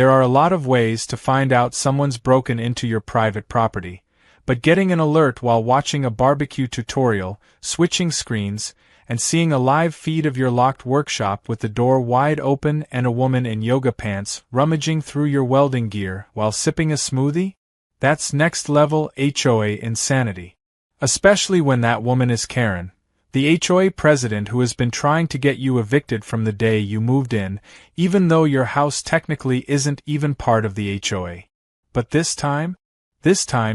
There are a lot of ways to find out someone's broken into your private property, but getting an alert while watching a barbecue tutorial, switching screens, and seeing a live feed of your locked workshop with the door wide open and a woman in yoga pants rummaging through your welding gear while sipping a smoothie? That's next-level HOA insanity. Especially when that woman is Karen, the HOA president who has been trying to get you evicted from the day you moved in, even though your house technically isn't even part of the HOA. But this time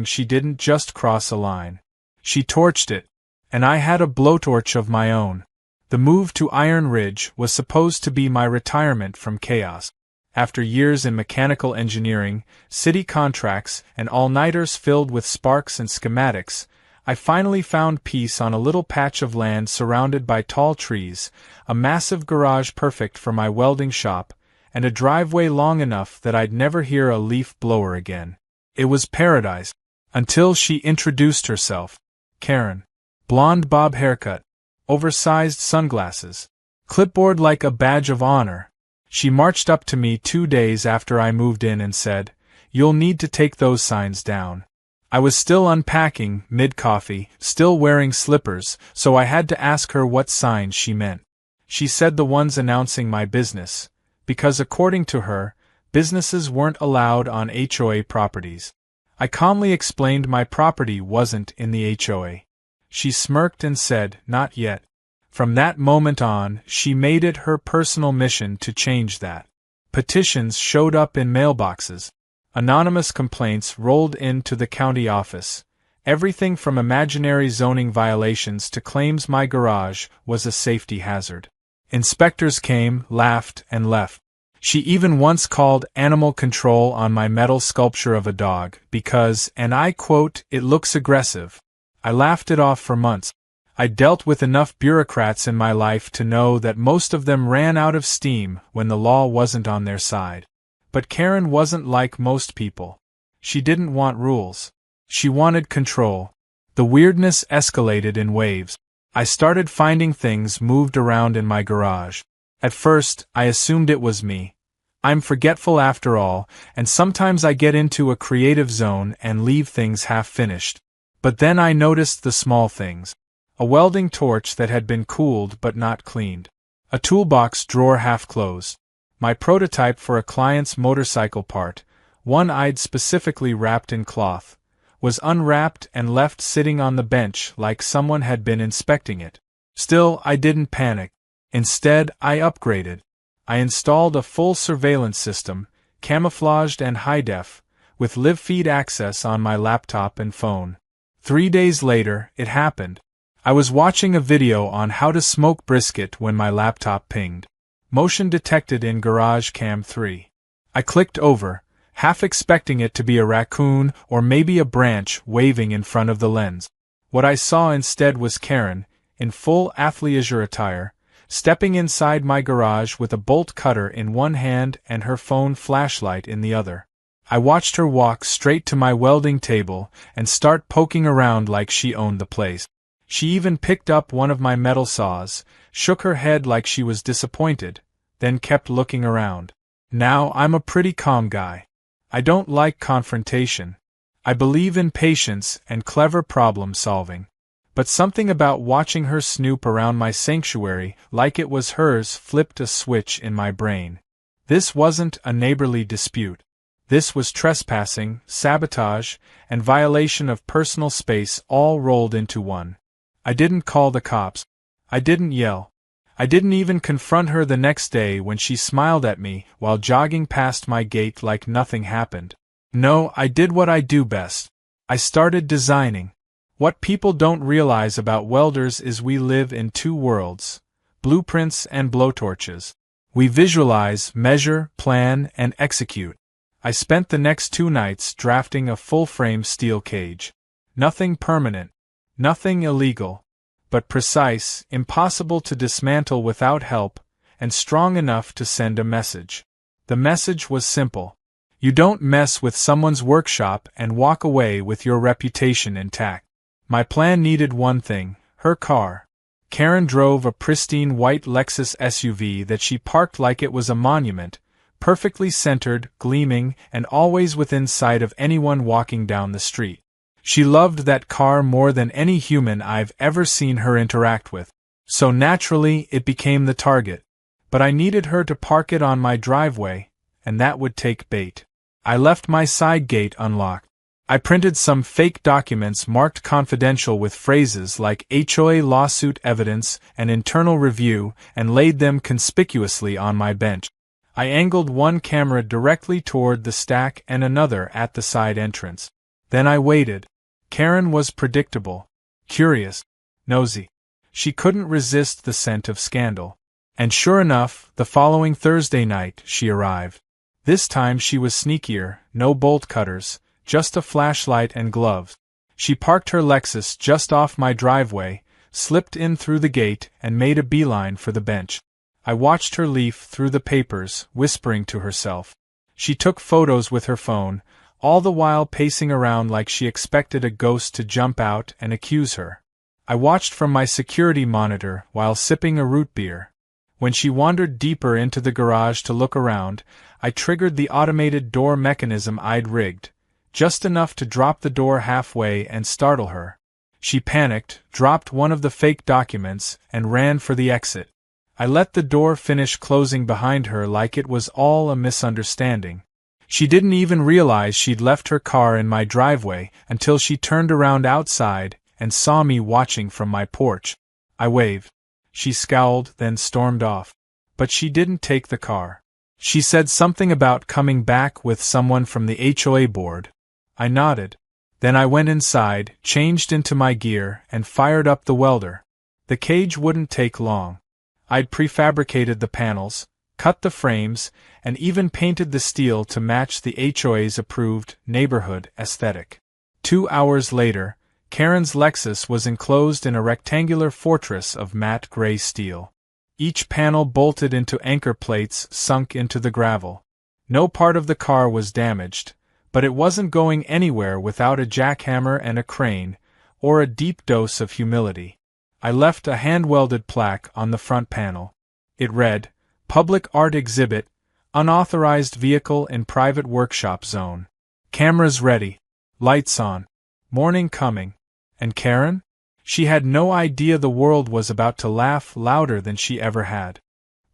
she didn't just cross a line. She torched it, and I had a blowtorch of my own. The move to Iron Ridge was supposed to be my retirement from chaos. After years in mechanical engineering, city contracts, and all-nighters filled with sparks and schematics, I finally found peace on a little patch of land surrounded by tall trees, a massive garage perfect for my welding shop, and a driveway long enough that I'd never hear a leaf blower again. It was paradise, until she introduced herself. Karen. Blonde bob haircut, oversized sunglasses, clipboard like a badge of honor. She marched up to me 2 days after I moved in and said, "You'll need to take those signs down." I was still unpacking, mid-coffee, still wearing slippers, so I had to ask her what signs she meant. She said the ones announcing my business, because according to her, businesses weren't allowed on HOA properties. I calmly explained my property wasn't in the HOA. She smirked and said, "Not yet." From that moment on, she made it her personal mission to change that. Petitions showed up in mailboxes. Anonymous complaints rolled into the county office. Everything from imaginary zoning violations to claims my garage was a safety hazard. Inspectors came, laughed, and left. She even once called animal control on my metal sculpture of a dog because, and I quote, "it looks aggressive." I laughed it off for months. I dealt with enough bureaucrats in my life to know that most of them ran out of steam when the law wasn't on their side. But Karen wasn't like most people. She didn't want rules. She wanted control. The weirdness escalated in waves. I started finding things moved around in my garage. At first, I assumed it was me. I'm forgetful after all, and sometimes I get into a creative zone and leave things half-finished. But then I noticed the small things. A welding torch that had been cooled but not cleaned. A toolbox drawer half-closed. My prototype for a client's motorcycle part, one I'd specifically wrapped in cloth, was unwrapped and left sitting on the bench like someone had been inspecting it. Still, I didn't panic. Instead, I upgraded. I installed a full surveillance system, camouflaged and high-def, with live-feed access on my laptop and phone. 3 days later, it happened. I was watching a video on how to smoke brisket when my laptop pinged. Motion detected in Garage Cam 3. I clicked over, half expecting it to be a raccoon or maybe a branch waving in front of the lens. What I saw instead was Karen, in full athleisure attire, stepping inside my garage with a bolt cutter in one hand and her phone flashlight in the other. I watched her walk straight to my welding table and start poking around like she owned the place. She even picked up one of my metal saws, shook her head like she was disappointed, then kept looking around. Now, I'm a pretty calm guy. I don't like confrontation. I believe in patience and clever problem-solving. But something about watching her snoop around my sanctuary like it was hers flipped a switch in my brain. This wasn't a neighborly dispute. This was trespassing, sabotage, and violation of personal space all rolled into one. I didn't call the cops. I didn't yell. I didn't even confront her the next day when she smiled at me while jogging past my gate like nothing happened. No, I did what I do best. I started designing. What people don't realize about welders is we live in two worlds: blueprints and blowtorches. We visualize, measure, plan, and execute. I spent the next 2 nights drafting a full-frame steel cage. Nothing permanent. Nothing illegal, but precise, impossible to dismantle without help, and strong enough to send a message. The message was simple. You don't mess with someone's workshop and walk away with your reputation intact. My plan needed one thing: her car. Karen drove a pristine white Lexus SUV that she parked like it was a monument, perfectly centered, gleaming, and always within sight of anyone walking down the street. She loved that car more than any human I've ever seen her interact with. So naturally, it became the target. But I needed her to park it on my driveway, and that would take bait. I left my side gate unlocked. I printed some fake documents marked confidential with phrases like HOA lawsuit evidence and internal review and laid them conspicuously on my bench. I angled one camera directly toward the stack and another at the side entrance. Then I waited. Karen was predictable, curious, nosy. She couldn't resist the scent of scandal. And sure enough, the following Thursday night she arrived. This time she was sneakier, no bolt cutters, just a flashlight and gloves. She parked her Lexus just off my driveway, slipped in through the gate, and made a beeline for the bench. I watched her leaf through the papers, whispering to herself. She took photos with her phone, all the while pacing around like she expected a ghost to jump out and accuse her. I watched from my security monitor while sipping a root beer. When she wandered deeper into the garage to look around, I triggered the automated door mechanism I'd rigged, just enough to drop the door halfway and startle her. She panicked, dropped one of the fake documents, and ran for the exit. I let the door finish closing behind her like it was all a misunderstanding. She didn't even realize she'd left her car in my driveway until she turned around outside and saw me watching from my porch. I waved. She scowled, then stormed off. But she didn't take the car. She said something about coming back with someone from the HOA board. I nodded. Then I went inside, changed into my gear, and fired up the welder. The cage wouldn't take long. I'd prefabricated the panels, cut the frames, and even painted the steel to match the HOA's approved neighborhood aesthetic. 2 hours later, Karen's Lexus was enclosed in a rectangular fortress of matte gray steel. Each panel bolted into anchor plates sunk into the gravel. No part of the car was damaged, but it wasn't going anywhere without a jackhammer and a crane, or a deep dose of humility. I left a hand-welded plaque on the front panel. It read, "Public Art Exhibit, Unauthorized Vehicle in Private Workshop Zone. Cameras ready. Lights on. Morning coming." And Karen? She had no idea the world was about to laugh louder than she ever had.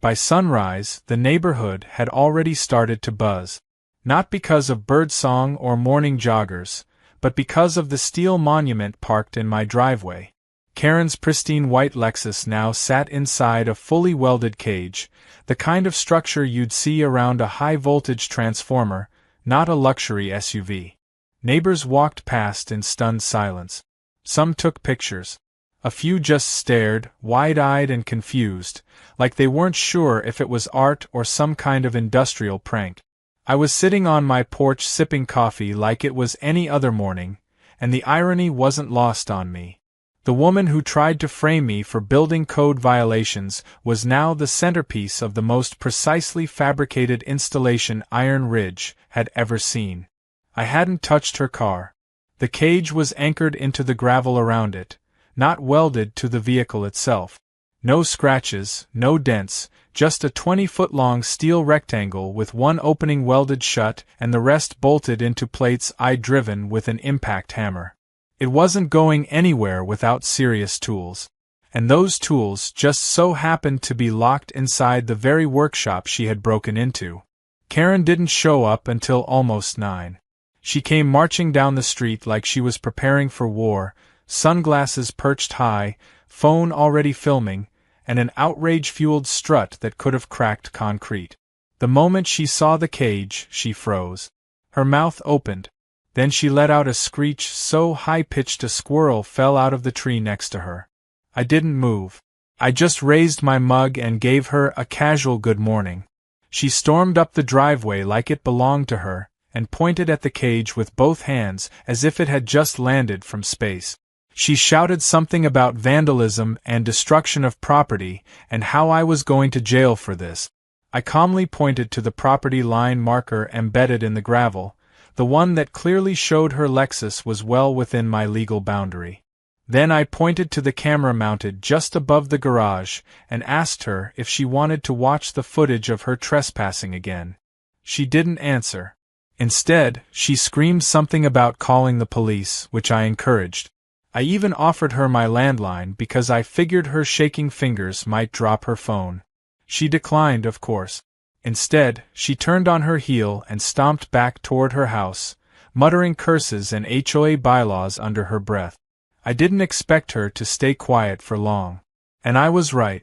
By sunrise, the neighborhood had already started to buzz. Not because of birdsong or morning joggers, but because of the steel monument parked in my driveway. Karen's pristine white Lexus now sat inside a fully welded cage, the kind of structure you'd see around a high-voltage transformer, not a luxury SUV. Neighbors walked past in stunned silence. Some took pictures. A few just stared, wide-eyed and confused, like they weren't sure if it was art or some kind of industrial prank. I was sitting on my porch sipping coffee like it was any other morning, and the irony wasn't lost on me. The woman who tried to frame me for building code violations was now the centerpiece of the most precisely fabricated installation Iron Ridge had ever seen. I hadn't touched her car. The cage was anchored into the gravel around it, not welded to the vehicle itself. No scratches, no dents, just a 20-foot-long steel rectangle with one opening welded shut and the rest bolted into plates I'd driven with an impact hammer. It wasn't going anywhere without serious tools. And those tools just so happened to be locked inside the very workshop she had broken into. Karen didn't show up until almost 9. She came marching down the street like she was preparing for war, sunglasses perched high, phone already filming, and an outrage-fueled strut that could have cracked concrete. The moment she saw the cage, she froze. Her mouth opened. Then she let out a screech so high-pitched a squirrel fell out of the tree next to her. I didn't move. I just raised my mug and gave her a casual good morning. She stormed up the driveway like it belonged to her, and pointed at the cage with both hands as if it had just landed from space. She shouted something about vandalism and destruction of property, and how I was going to jail for this. I calmly pointed to the property line marker embedded in the gravel, the one that clearly showed her Lexus was well within my legal boundary. Then I pointed to the camera mounted just above the garage, and asked her if she wanted to watch the footage of her trespassing again. She didn't answer. Instead, she screamed something about calling the police, which I encouraged. I even offered her my landline because I figured her shaking fingers might drop her phone. She declined, of course. Instead, she turned on her heel and stomped back toward her house, muttering curses and HOA bylaws under her breath. I didn't expect her to stay quiet for long. And I was right.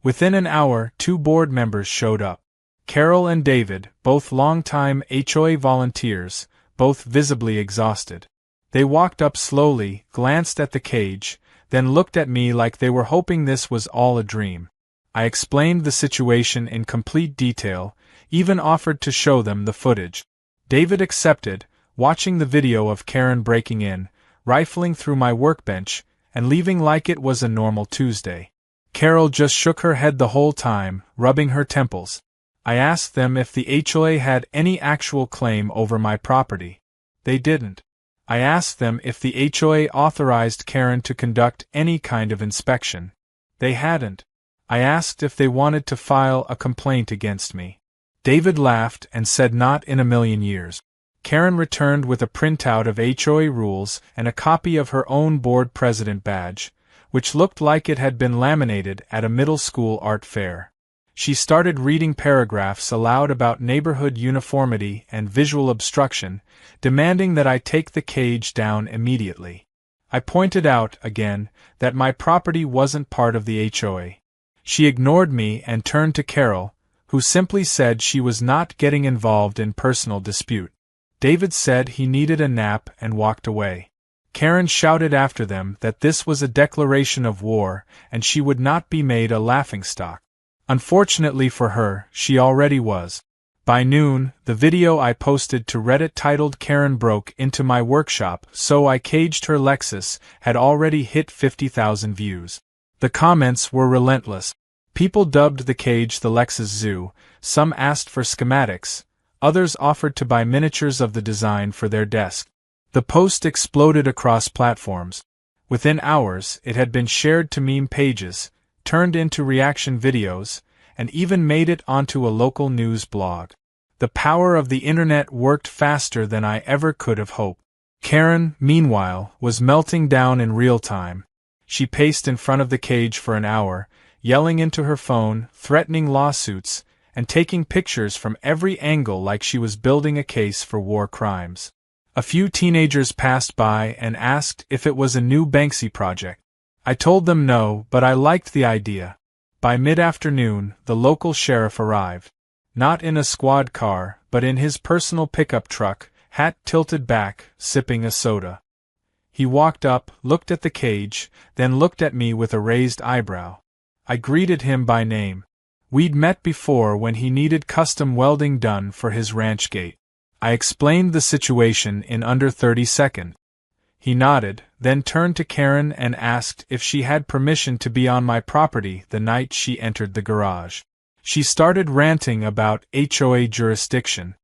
Within an hour, 2 board members showed up. Carol and David, both longtime HOA volunteers, both visibly exhausted. They walked up slowly, glanced at the cage, then looked at me like they were hoping this was all a dream. I explained the situation in complete detail, even offered to show them the footage. David accepted, watching the video of Karen breaking in, rifling through my workbench, and leaving like it was a normal Tuesday. Carol just shook her head the whole time, rubbing her temples. I asked them if the HOA had any actual claim over my property. They didn't. I asked them if the HOA authorized Karen to conduct any kind of inspection. They hadn't. I asked if they wanted to file a complaint against me. David laughed and said not in a million years. Karen returned with a printout of HOA rules and a copy of her own board president badge, which looked like it had been laminated at a middle school art fair. She started reading paragraphs aloud about neighborhood uniformity and visual obstruction, demanding that I take the cage down immediately. I pointed out, again, that my property wasn't part of the HOA. She ignored me and turned to Carol, who simply said she was not getting involved in personal dispute. David said he needed a nap and walked away. Karen shouted after them that this was a declaration of war and she would not be made a laughingstock. Unfortunately for her, she already was. By noon, the video I posted to Reddit titled "Karen Broke Into My Workshop, So I Caged Her Lexus" had already hit 50,000 views. The comments were relentless. People dubbed the cage the Lexus Zoo, some asked for schematics, others offered to buy miniatures of the design for their desk. The post exploded across platforms. Within hours, it had been shared to meme pages, turned into reaction videos, and even made it onto a local news blog. The power of the internet worked faster than I ever could have hoped. Karen, meanwhile, was melting down in real time. She paced in front of the cage for an hour, yelling into her phone, threatening lawsuits, and taking pictures from every angle like she was building a case for war crimes. A few teenagers passed by and asked if it was a new Banksy project. I told them no, but I liked the idea. By mid-afternoon, the local sheriff arrived. Not in a squad car, but in his personal pickup truck, hat tilted back, sipping a soda. He walked up, looked at the cage, then looked at me with a raised eyebrow. I greeted him by name. We'd met before when he needed custom welding done for his ranch gate. I explained the situation in under 30 seconds. He nodded, then turned to Karen and asked if she had permission to be on my property the night she entered the garage. She started ranting about HOA jurisdiction.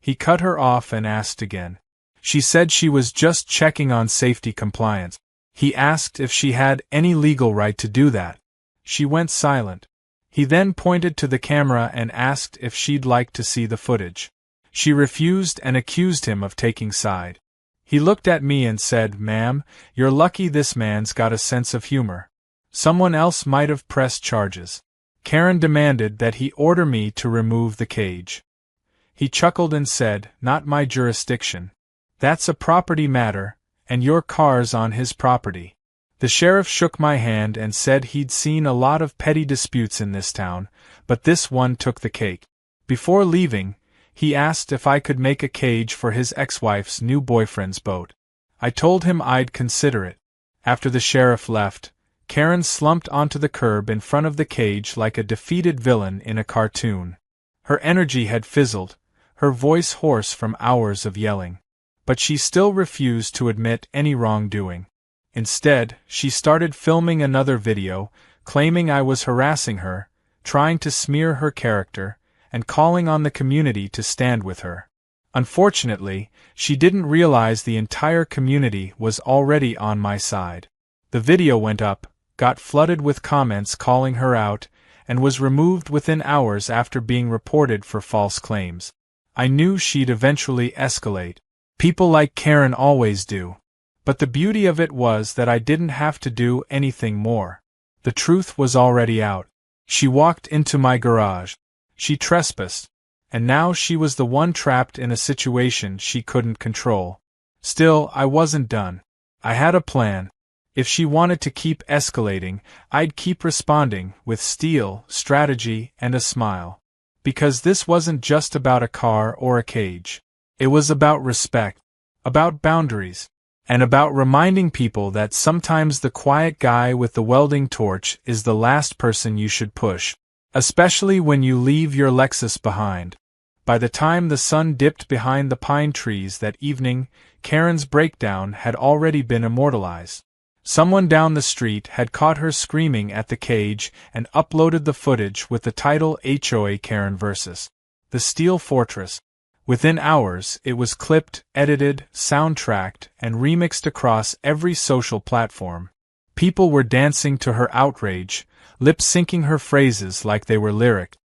He cut her off and asked again. She said she was just checking on safety compliance. He asked if she had any legal right to do that. She went silent. He then pointed to the camera and asked if she'd like to see the footage. She refused and accused him of taking side. He looked at me and said, "Ma'am, you're lucky this man's got a sense of humor. Someone else might have pressed charges." Karen demanded that he order me to remove the cage. He chuckled and said, "Not my jurisdiction. That's a property matter, and your car's on his property." The sheriff shook my hand and said he'd seen a lot of petty disputes in this town, but this one took the cake. Before leaving, he asked if I could make a cage for his ex-wife's new boyfriend's boat. I told him I'd consider it. After the sheriff left, Karen slumped onto the curb in front of the cage like a defeated villain in a cartoon. Her energy had fizzled, her voice hoarse from hours of yelling. But she still refused to admit any wrongdoing. Instead, she started filming another video, claiming I was harassing her, trying to smear her character, and calling on the community to stand with her. Unfortunately, she didn't realize the entire community was already on my side. The video went up, got flooded with comments calling her out, and was removed within hours after being reported for false claims. I knew she'd eventually escalate. People like Karen always do. But the beauty of it was that I didn't have to do anything more. The truth was already out. She walked into my garage. She trespassed. And now she was the one trapped in a situation she couldn't control. Still, I wasn't done. I had a plan. If she wanted to keep escalating, I'd keep responding with steel, strategy, and a smile. Because this wasn't just about a car or a cage. It was about respect, about boundaries, and about reminding people that sometimes the quiet guy with the welding torch is the last person you should push, especially when you leave your Lexus behind. By the time the sun dipped behind the pine trees that evening, Karen's breakdown had already been immortalized. Someone down the street had caught her screaming at the cage and uploaded the footage with the title HOA Karen vs. The Steel Fortress. Within hours, it was clipped, edited, soundtracked, and remixed across every social platform. People were dancing to her outrage, lip-syncing her phrases like they were lyric.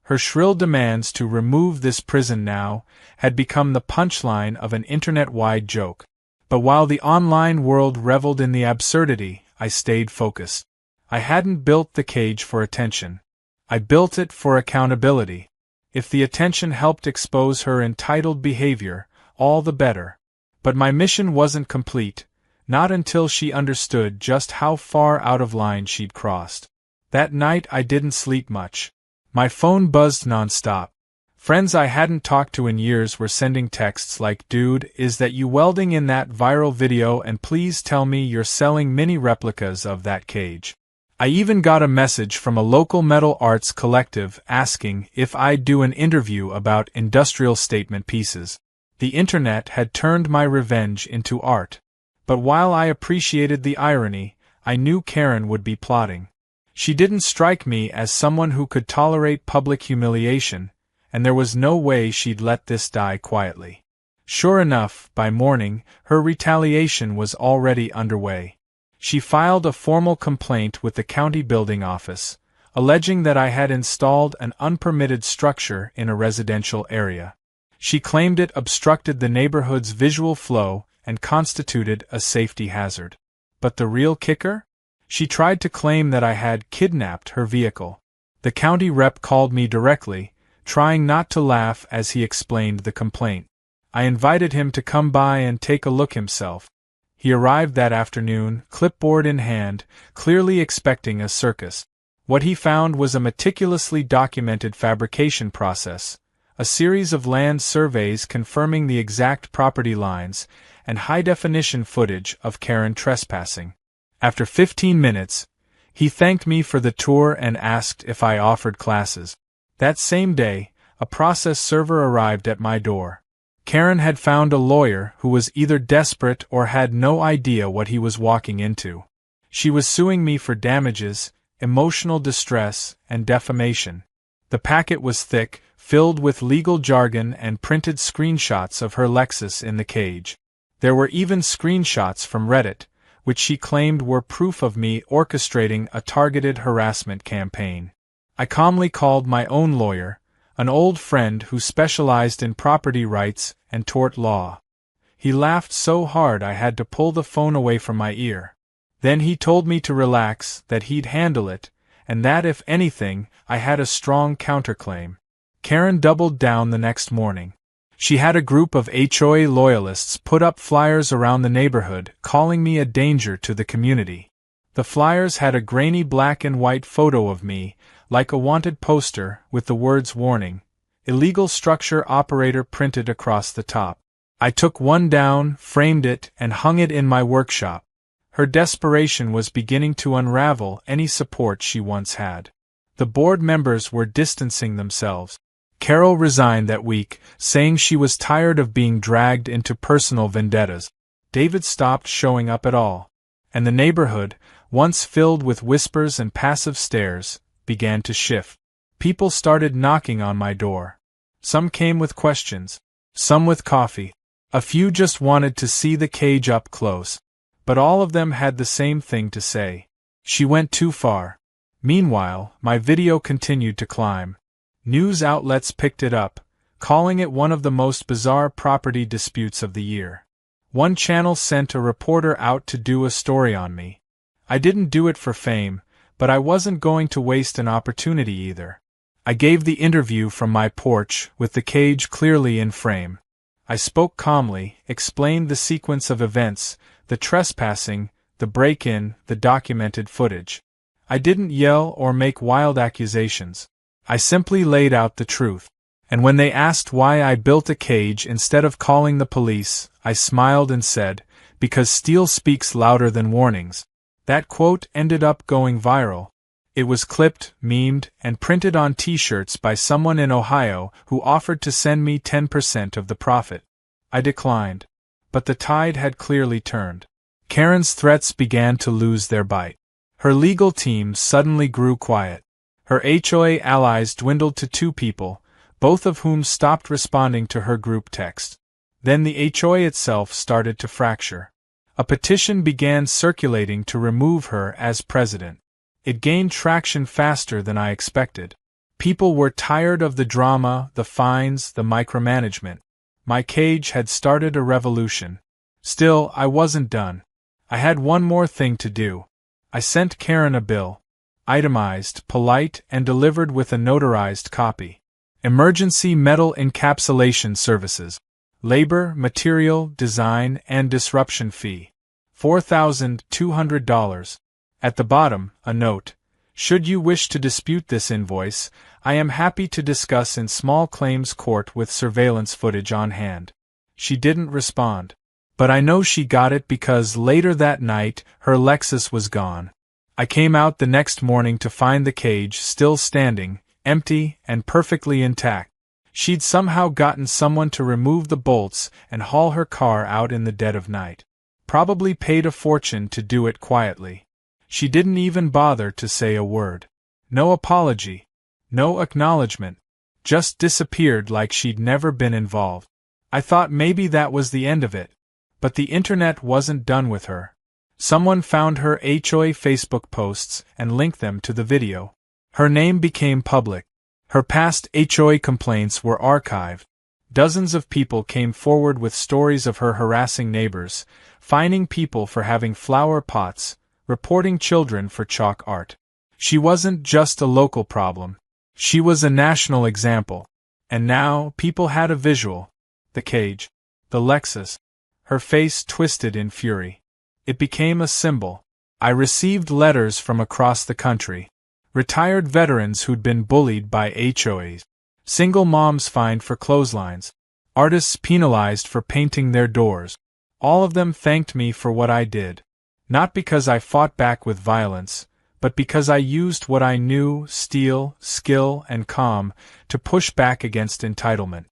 Her shrill demands to remove this prison now had become the punchline of an internet-wide joke. But while the online world reveled in the absurdity, I stayed focused. I hadn't built the cage for attention. I built it for accountability. If the attention helped expose her entitled behavior, all the better. But my mission wasn't complete, not until she understood just how far out of line she'd crossed. That night I didn't sleep much. My phone buzzed nonstop. Friends I hadn't talked to in years were sending texts like, "Dude, is that you welding in that viral video, and please tell me you're selling mini replicas of that cage." I even got a message from a local metal arts collective asking if I'd do an interview about industrial statement pieces. The internet had turned my revenge into art. But while I appreciated the irony, I knew Karen would be plotting. She didn't strike me as someone who could tolerate public humiliation, and there was no way she'd let this die quietly. Sure enough, by morning, her retaliation was already underway. She filed a formal complaint with the county building office, alleging that I had installed an unpermitted structure in a residential area. She claimed it obstructed the neighborhood's visual flow and constituted a safety hazard. But the real kicker? She tried to claim that I had kidnapped her vehicle. The county rep called me directly, trying not to laugh as he explained the complaint. I invited him to come by and take a look himself. He arrived that afternoon, clipboard in hand, clearly expecting a circus. What he found was a meticulously documented fabrication process, a series of land surveys confirming the exact property lines, and high-definition footage of Karen trespassing. After 15 minutes, he thanked me for the tour and asked if I offered classes. That same day, a process server arrived at my door. Karen had found a lawyer who was either desperate or had no idea what he was walking into. She was suing me for damages, emotional distress, and defamation. The packet was thick, filled with legal jargon and printed screenshots of her Lexus in the cage. There were even screenshots from Reddit, which she claimed were proof of me orchestrating a targeted harassment campaign. I calmly called my own lawyer, an old friend who specialized in property rights and tort law. He laughed so hard I had to pull the phone away from my ear. Then he told me to relax, that he'd handle it, and that if anything, I had a strong counterclaim. Karen doubled down the next morning. She had a group of HOA loyalists put up flyers around the neighborhood, calling me a danger to the community. The flyers had a grainy black and white photo of me, like a wanted poster, with the words "Warning, Illegal Structure Operator" printed across the top. I took one down, framed it, and hung it in my workshop. Her desperation was beginning to unravel any support she once had. The board members were distancing themselves. Carol resigned that week, saying she was tired of being dragged into personal vendettas. David stopped showing up at all. And the neighborhood, once filled with whispers and passive stares, began to shift. People started knocking on my door. Some came with questions, some with coffee. A few just wanted to see the cage up close. But all of them had the same thing to say. She went too far. Meanwhile, my video continued to climb. News outlets picked it up, calling it one of the most bizarre property disputes of the year. One channel sent a reporter out to do a story on me. I didn't do it for fame, but I wasn't going to waste an opportunity either. I gave the interview from my porch, with the cage clearly in frame. I spoke calmly, explained the sequence of events, the trespassing, the break-in, the documented footage. I didn't yell or make wild accusations. I simply laid out the truth. And when they asked why I built a cage instead of calling the police, I smiled and said, "Because steel speaks louder than warnings." That quote ended up going viral. It was clipped, memed, and printed on t-shirts by someone in Ohio who offered to send me 10% of the profit. I declined. But the tide had clearly turned. Karen's threats began to lose their bite. Her legal team suddenly grew quiet. Her HOA allies dwindled to 2 people, both of whom stopped responding to her group text. Then the HOA itself started to fracture. A petition began circulating to remove her as president. It gained traction faster than I expected. People were tired of the drama, the fines, the micromanagement. My cage had started a revolution. Still, I wasn't done. I had one more thing to do. I sent Karen a bill. Itemized, polite, and delivered with a notarized copy. Emergency metal encapsulation services. Labor, material, design, and disruption fee. $4,200. At the bottom, a note. Should you wish to dispute this invoice, I am happy to discuss in small claims court with surveillance footage on hand. She didn't respond. But I know she got it because later that night, her Lexus was gone. I came out the next morning to find the cage still standing, empty and perfectly intact. She'd somehow gotten someone to remove the bolts and haul her car out in the dead of night. Probably paid a fortune to do it quietly. She didn't even bother to say a word. No apology. No acknowledgement. Just disappeared like she'd never been involved. I thought maybe that was the end of it. But the internet wasn't done with her. Someone found her HOA Facebook posts and linked them to the video. Her name became public. Her past HOA complaints were archived. Dozens of people came forward with stories of her harassing neighbors, fining people for having flower pots, reporting children for chalk art. She wasn't just a local problem. She was a national example. And now, people had a visual. The cage. The Lexus. Her face twisted in fury. It became a symbol. I received letters from across the country. Retired veterans who'd been bullied by HOAs. Single moms fined for clotheslines. Artists penalized for painting their doors. All of them thanked me for what I did. Not because I fought back with violence, but because I used what I knew, steel, skill, and calm, to push back against entitlement.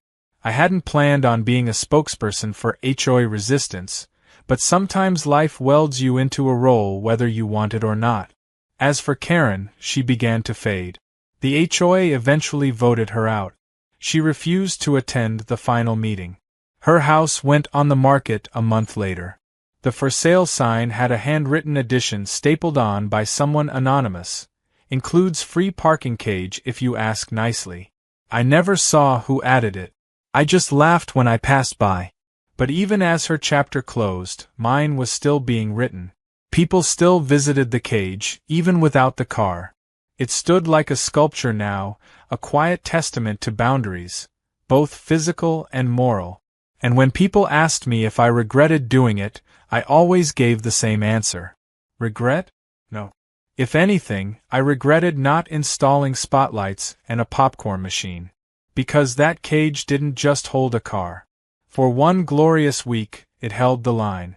I hadn't planned on being a spokesperson for HOA resistance, but sometimes life welds you into a role whether you want it or not. As for Karen, she began to fade. The HOA eventually voted her out. She refused to attend the final meeting. Her house went on the market a month later. The for sale sign had a handwritten addition stapled on by someone anonymous. Includes free parking cage if you ask nicely. I never saw who added it. I just laughed when I passed by. But even as her chapter closed, mine was still being written. People still visited the cage, even without the car. It stood like a sculpture now, a quiet testament to boundaries, both physical and moral. And when people asked me if I regretted doing it, I always gave the same answer. Regret? No. If anything, I regretted not installing spotlights and a popcorn machine. Because that cage didn't just hold a car. For one glorious week, it held the line.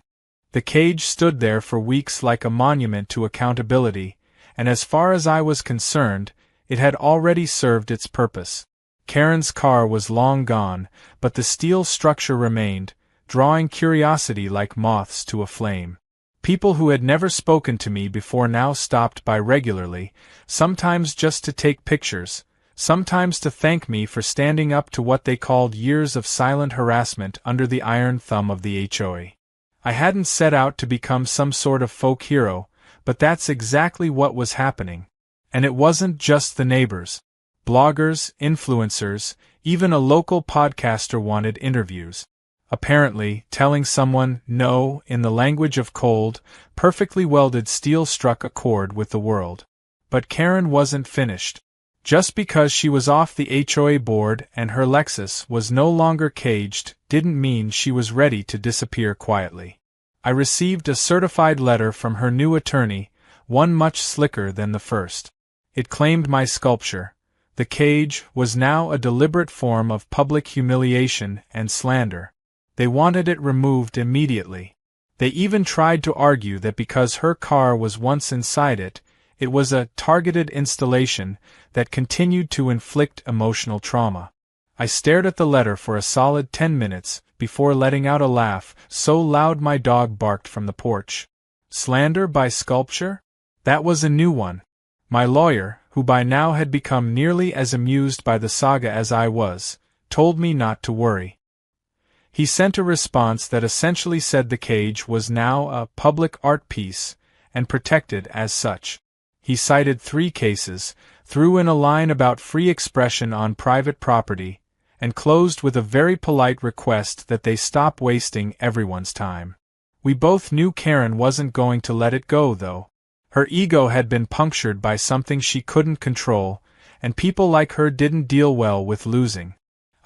The cage stood there for weeks like a monument to accountability, and as far as I was concerned, it had already served its purpose. Karen's car was long gone, but the steel structure remained, drawing curiosity like moths to a flame. People who had never spoken to me before now stopped by regularly, sometimes just to take pictures, sometimes to thank me for standing up to what they called years of silent harassment under the iron thumb of the HOA. I hadn't set out to become some sort of folk hero, but that's exactly what was happening. And it wasn't just the neighbors. Bloggers, influencers, Even a local podcaster wanted interviews. Apparently, telling someone no in the language of cold, perfectly welded steel struck a chord with the world. But Karen wasn't finished. Just because she was off the HOA board and her Lexus was no longer caged didn't mean she was ready to disappear quietly. I received a certified letter from her new attorney, one much slicker than the first. It claimed my sculpture, the cage, was now a deliberate form of public humiliation and slander. They wanted it removed immediately. They even tried to argue that because her car was once inside it, it was a targeted installation that continued to inflict emotional trauma. I stared at the letter for a solid 10 minutes before letting out a laugh so loud my dog barked from the porch. Slander by sculpture? That was a new one. My lawyer, who by now had become nearly as amused by the saga as I was, told me not to worry. He sent a response that essentially said the cage was now a public art piece and protected as such. He cited 3 cases, threw in a line about free expression on private property, and closed with a very polite request that they stop wasting everyone's time. We both knew Karen wasn't going to let it go, though. Her ego had been punctured by something she couldn't control, and people like her didn't deal well with losing.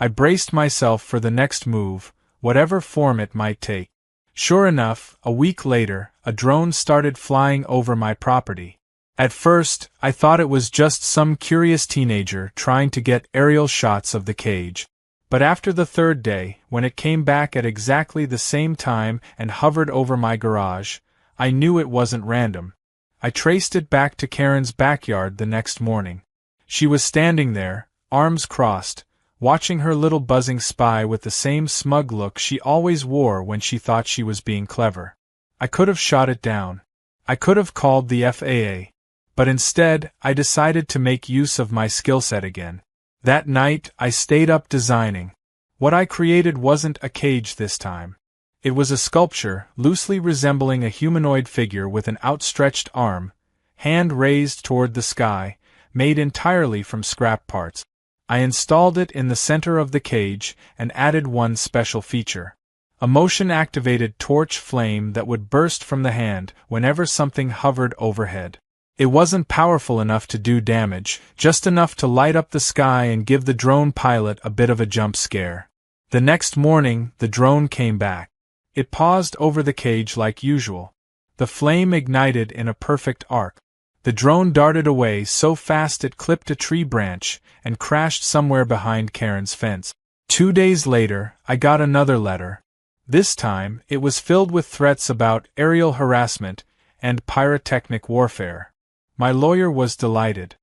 I braced myself for the next move, whatever form it might take. Sure enough, a week later, a drone started flying over my property. At first, I thought it was just some curious teenager trying to get aerial shots of the cage. But after the 3rd day, when it came back at exactly the same time and hovered over my garage, I knew it wasn't random. I traced it back to Karen's backyard the next morning. She was standing there, arms crossed, watching her little buzzing spy with the same smug look she always wore when she thought she was being clever. I could have shot it down. I could have called the FAA. But instead, I decided to make use of my skill set again. That night, I stayed up designing. What I created wasn't a cage this time. It was a sculpture, loosely resembling a humanoid figure with an outstretched arm, hand raised toward the sky, made entirely from scrap parts. I installed it in the center of the cage and added one special feature. A motion-activated torch flame that would burst from the hand whenever something hovered overhead. It wasn't powerful enough to do damage, just enough to light up the sky and give the drone pilot a bit of a jump scare. The next morning, the drone came back. It paused over the cage like usual. The flame ignited in a perfect arc. The drone darted away so fast it clipped a tree branch and crashed somewhere behind Karen's fence. 2 days later, I got another letter. This time, it was filled with threats about aerial harassment and pyrotechnic warfare. My lawyer was delighted.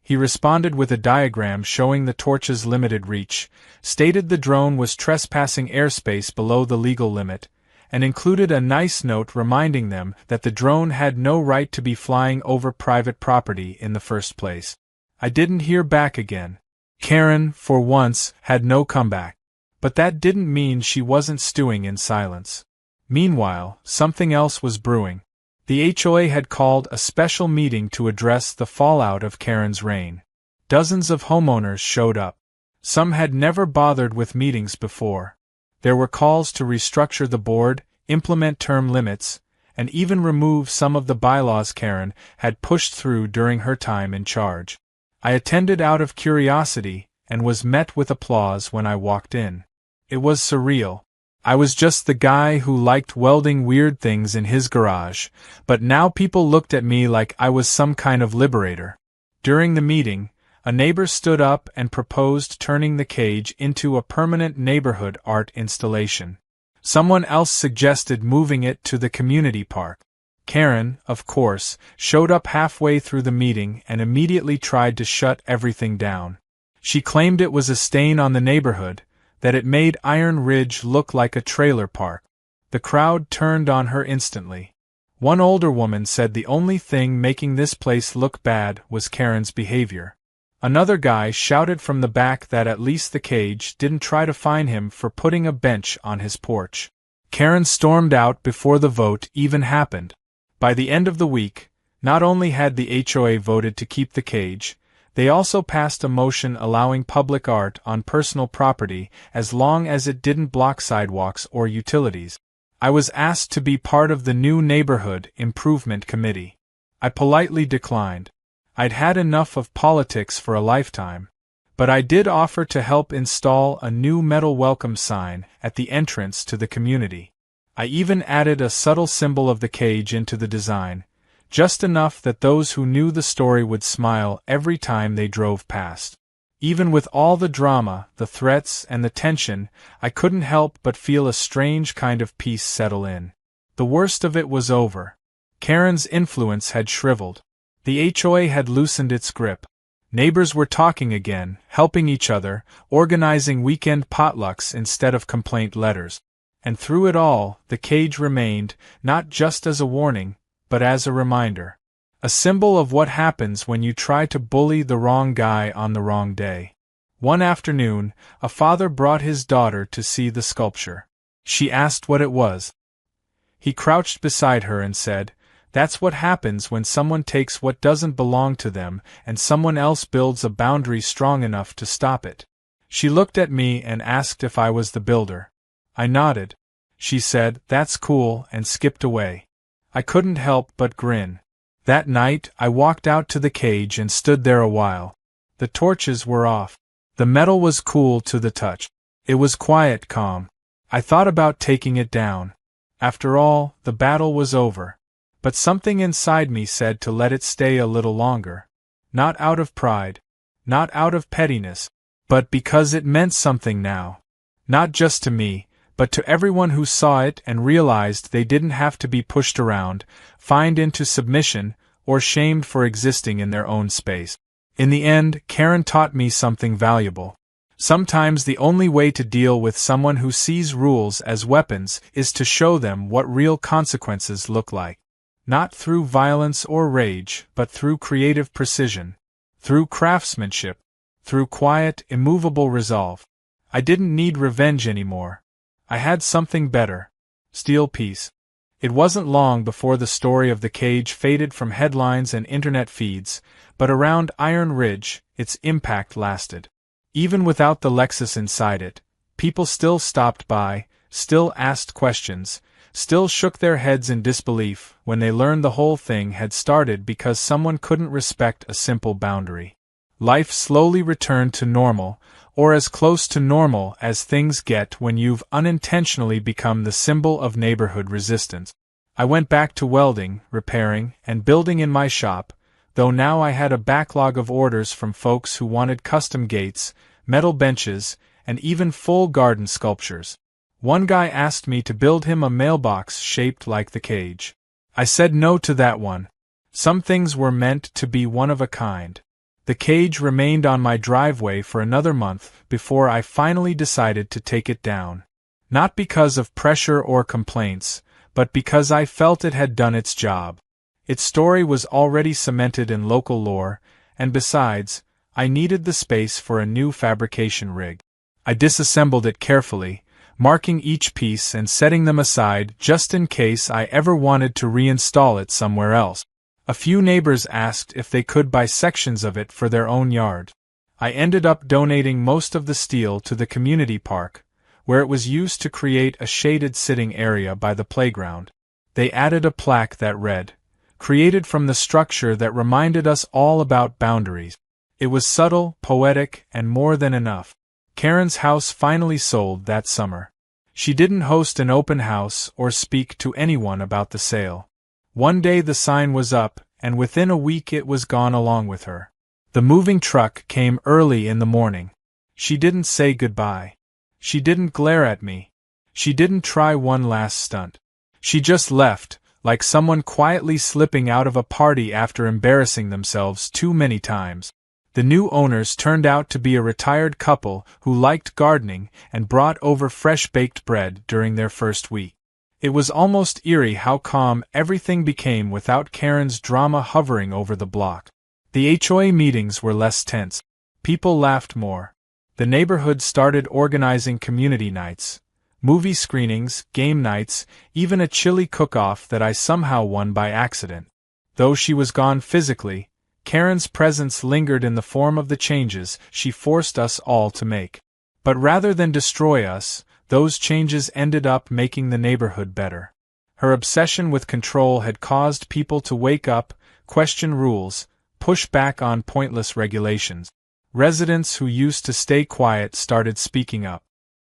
He responded with a diagram showing the torch's limited reach, stated the drone was trespassing airspace below the legal limit, and included a nice note reminding them that the drone had no right to be flying over private property in the first place. I didn't hear back again. Karen, for once, had no comeback. But that didn't mean she wasn't stewing in silence. Meanwhile, something else was brewing. The HOA had called a special meeting to address the fallout of Karen's reign. Dozens of homeowners showed up. Some had never bothered with meetings before. There were calls to restructure the board, implement term limits, and even remove some of the bylaws Karen had pushed through during her time in charge. I attended out of curiosity and was met with applause when I walked in. It was surreal. I was just the guy who liked welding weird things in his garage, but now people looked at me like I was some kind of liberator. During the meeting, a neighbor stood up and proposed turning the cage into a permanent neighborhood art installation. Someone else suggested moving it to the community park. Karen, of course, showed up halfway through the meeting and immediately tried to shut everything down. She claimed it was a stain on the neighborhood, that it made Iron Ridge look like a trailer park. The crowd turned on her instantly. One older woman said the only thing making this place look bad was Karen's behavior. Another guy shouted from the back that at least the cage didn't try to fine him for putting a bench on his porch. Karen stormed out before the vote even happened. By the end of the week, not only had the HOA voted to keep the cage, They also passed a motion allowing public art on personal property as long as it didn't block sidewalks or utilities. I was asked to be part of the new neighborhood improvement committee. I politely declined. I'd had enough of politics for a lifetime. But I did offer to help install a new metal welcome sign at the entrance to the community. I even added a subtle symbol of the cage into the design, just enough that those who knew the story would smile every time they drove past. Even with all the drama, the threats, and the tension, I couldn't help but feel a strange kind of peace settle in. The worst of it was over. Karen's influence had shriveled. The HOA had loosened its grip. Neighbors were talking again, helping each other, organizing weekend potlucks instead of complaint letters. And through it all, the cage remained, not just as a warning, but as a reminder. A symbol of what happens when you try to bully the wrong guy on the wrong day. One afternoon, a father brought his daughter to see the sculpture. She asked what it was. He crouched beside her and said, "That's what happens when someone takes what doesn't belong to them and someone else builds a boundary strong enough to stop it." She looked at me and asked if I was the builder. I nodded. She said, "That's cool," and skipped away. I couldn't help but grin. That night, I walked out to the cage and stood there a while. The torches were off. The metal was cool to the touch. It was quiet, calm. I thought about taking it down. After all, the battle was over. But something inside me said to let it stay a little longer. Not out of pride. Not out of pettiness. But because it meant something now. Not just to me, but to everyone who saw it and realized they didn't have to be pushed around, fined into submission, or shamed for existing in their own space. In the end, Karen taught me something valuable. Sometimes the only way to deal with someone who sees rules as weapons is to show them what real consequences look like. Not through violence or rage, but through creative precision. Through craftsmanship. Through quiet, immovable resolve. I didn't need revenge anymore. I had something better. Steel peace. It wasn't long before the story of the cage faded from headlines and internet feeds, but around Iron Ridge, its impact lasted. Even without the Lexus inside it, people still stopped by, still asked questions, still shook their heads in disbelief when they learned the whole thing had started because someone couldn't respect a simple boundary. Life slowly returned to normal, or as close to normal as things get when you've unintentionally become the symbol of neighborhood resistance. I went back to welding, repairing, and building in my shop, though now I had a backlog of orders from folks who wanted custom gates, metal benches, and even full garden sculptures. One guy asked me to build him a mailbox shaped like the cage. I said no to that one. Some things were meant to be one of a kind. The cage remained on my driveway for another month before I finally decided to take it down. Not because of pressure or complaints, but because I felt it had done its job. Its story was already cemented in local lore, and besides, I needed the space for a new fabrication rig. I disassembled it carefully, marking each piece and setting them aside just in case I ever wanted to reinstall it somewhere else. A few neighbors asked if they could buy sections of it for their own yard. I ended up donating most of the steel to the community park, where it was used to create a shaded sitting area by the playground. They added a plaque that read, "Created from the structure that reminded us all about boundaries." It was subtle, poetic, and more than enough. Karen's house finally sold that summer. She didn't host an open house or speak to anyone about the sale. One day the sign was up, and within a week it was gone along with her. The moving truck came early in the morning. She didn't say goodbye. She didn't glare at me. She didn't try one last stunt. She just left, like someone quietly slipping out of a party after embarrassing themselves too many times. The new owners turned out to be a retired couple who liked gardening and brought over fresh-baked bread during their first week. It was almost eerie how calm everything became without Karen's drama hovering over the block. The HOA meetings were less tense. People laughed more. The neighborhood started organizing community nights, movie screenings, game nights, even a chili cook-off that I somehow won by accident. Though she was gone physically, Karen's presence lingered in the form of the changes she forced us all to make. But rather than destroy us, those changes ended up making the neighborhood better. Her obsession with control had caused people to wake up, question rules, push back on pointless regulations. Residents who used to stay quiet started speaking up.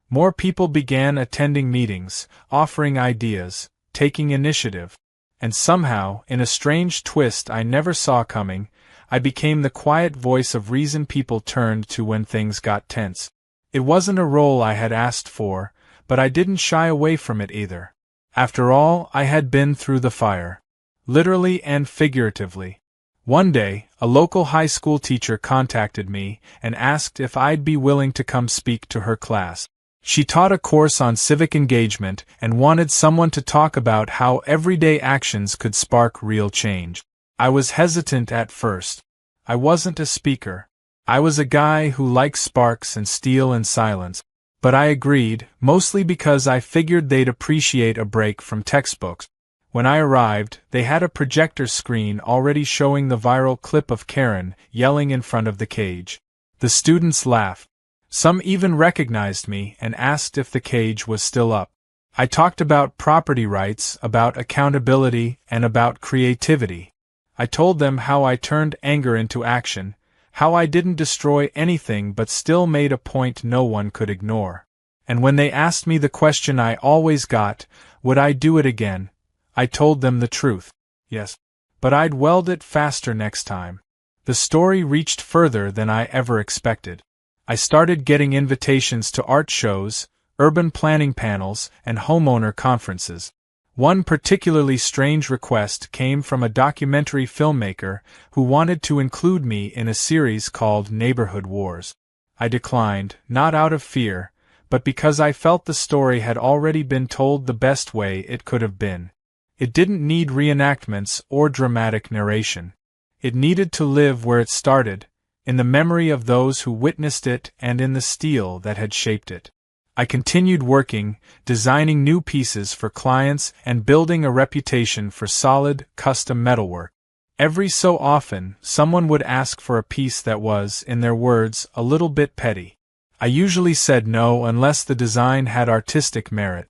More people began attending meetings, offering ideas, taking initiative. And somehow, in a strange twist I never saw coming, I became the quiet voice of reason people turned to when things got tense. It wasn't a role I had asked for, but I didn't shy away from it either. After all, I had been through the fire. Literally and figuratively. One day, a local high school teacher contacted me and asked if I'd be willing to come speak to her class. She taught a course on civic engagement and wanted someone to talk about how everyday actions could spark real change. I was hesitant at first. I wasn't a speaker. I was a guy who likes sparks and steel and silence. But I agreed, mostly because I figured they'd appreciate a break from textbooks. When I arrived, they had a projector screen already showing the viral clip of Karen yelling in front of the cage. The students laughed. Some even recognized me and asked if the cage was still up. I talked about property rights, about accountability, and about creativity. I told them how I turned anger into action, how I didn't destroy anything but still made a point no one could ignore. And when they asked me the question I always got, would I do it again, I told them the truth. Yes. But I'd weld it faster next time. The story reached further than I ever expected. I started getting invitations to art shows, urban planning panels, and homeowner conferences. One particularly strange request came from a documentary filmmaker who wanted to include me in a series called Neighborhood Wars. I declined, not out of fear, but because I felt the story had already been told the best way it could have been. It didn't need reenactments or dramatic narration. It needed to live where it started, in the memory of those who witnessed it and in the steel that had shaped it. I continued working, designing new pieces for clients and building a reputation for solid, custom metalwork. Every so often, someone would ask for a piece that was, in their words, a little bit petty. I usually said no unless the design had artistic merit.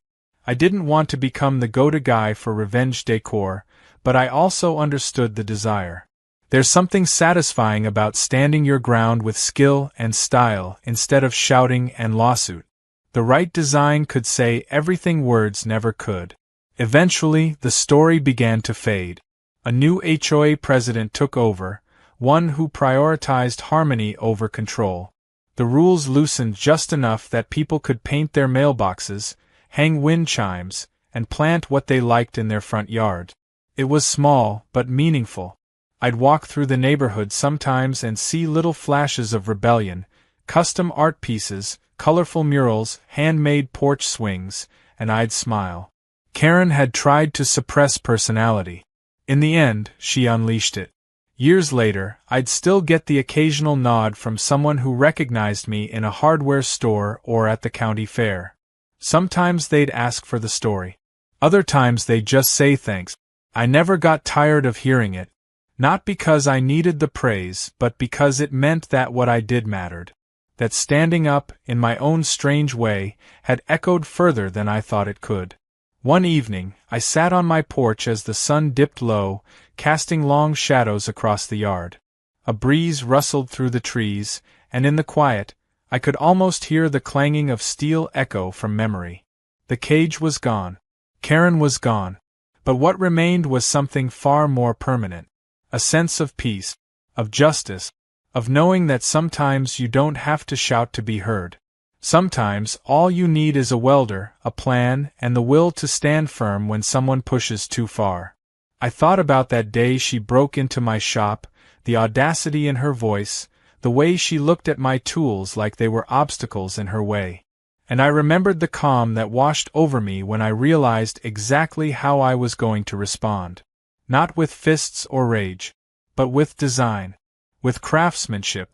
I didn't want to become the go-to guy for revenge decor, but I also understood the desire. There's something satisfying about standing your ground with skill and style instead of shouting and lawsuit. The right design could say everything words never could. Eventually, the story began to fade. A new HOA president took over, one who prioritized harmony over control. The rules loosened just enough that people could paint their mailboxes, hang wind chimes, and plant what they liked in their front yard. It was small, but meaningful. I'd walk through the neighborhood sometimes and see little flashes of rebellion, custom art pieces, colorful murals, handmade porch swings, and I'd smile. Karen had tried to suppress personality. In the end, she unleashed it. Years later, I'd still get the occasional nod from someone who recognized me in a hardware store or at the county fair. Sometimes they'd ask for the story. Other times they'd just say thanks. I never got tired of hearing it. Not because I needed the praise, but because it meant that what I did mattered. That standing up, in my own strange way, had echoed further than I thought it could. One evening, I sat on my porch as the sun dipped low, casting long shadows across the yard. A breeze rustled through the trees, and in the quiet, I could almost hear the clanging of steel echo from memory. The cage was gone. Karen was gone. But what remained was something far more permanent. A sense of peace, of justice, of knowing that sometimes you don't have to shout to be heard. Sometimes all you need is a welder, a plan, and the will to stand firm when someone pushes too far. I thought about that day she broke into my shop, the audacity in her voice, the way she looked at my tools like they were obstacles in her way. And I remembered the calm that washed over me when I realized exactly how I was going to respond. Not with fists or rage, but with design, with craftsmanship,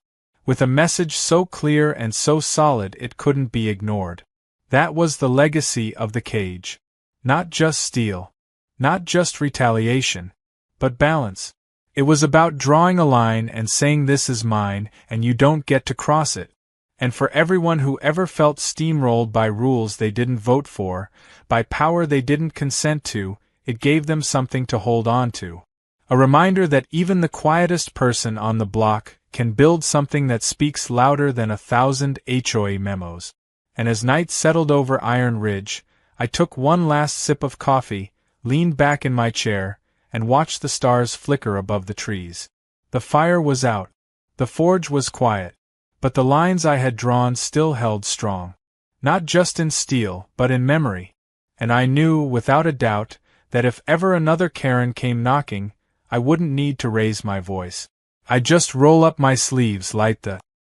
with a message so clear and so solid it couldn't be ignored. That was the legacy of the cage. Not just steel, not just retaliation, but balance. It was about drawing a line and saying this is mine and you don't get to cross it. And for everyone who ever felt steamrolled by rules they didn't vote for, by power they didn't consent to, it gave them something to hold on to. A reminder that even the quietest person on the block can build something that speaks louder than 1,000 HOA memos. And as night settled over Iron Ridge, I took one last sip of coffee, leaned back in my chair, and watched the stars flicker above the trees. The fire was out. The forge was quiet. But the lines I had drawn still held strong. Not just in steel, but in memory. And I knew, without a doubt, that if ever another Karen came knocking, I wouldn't need to raise my voice. I'd just roll up my sleeves, light the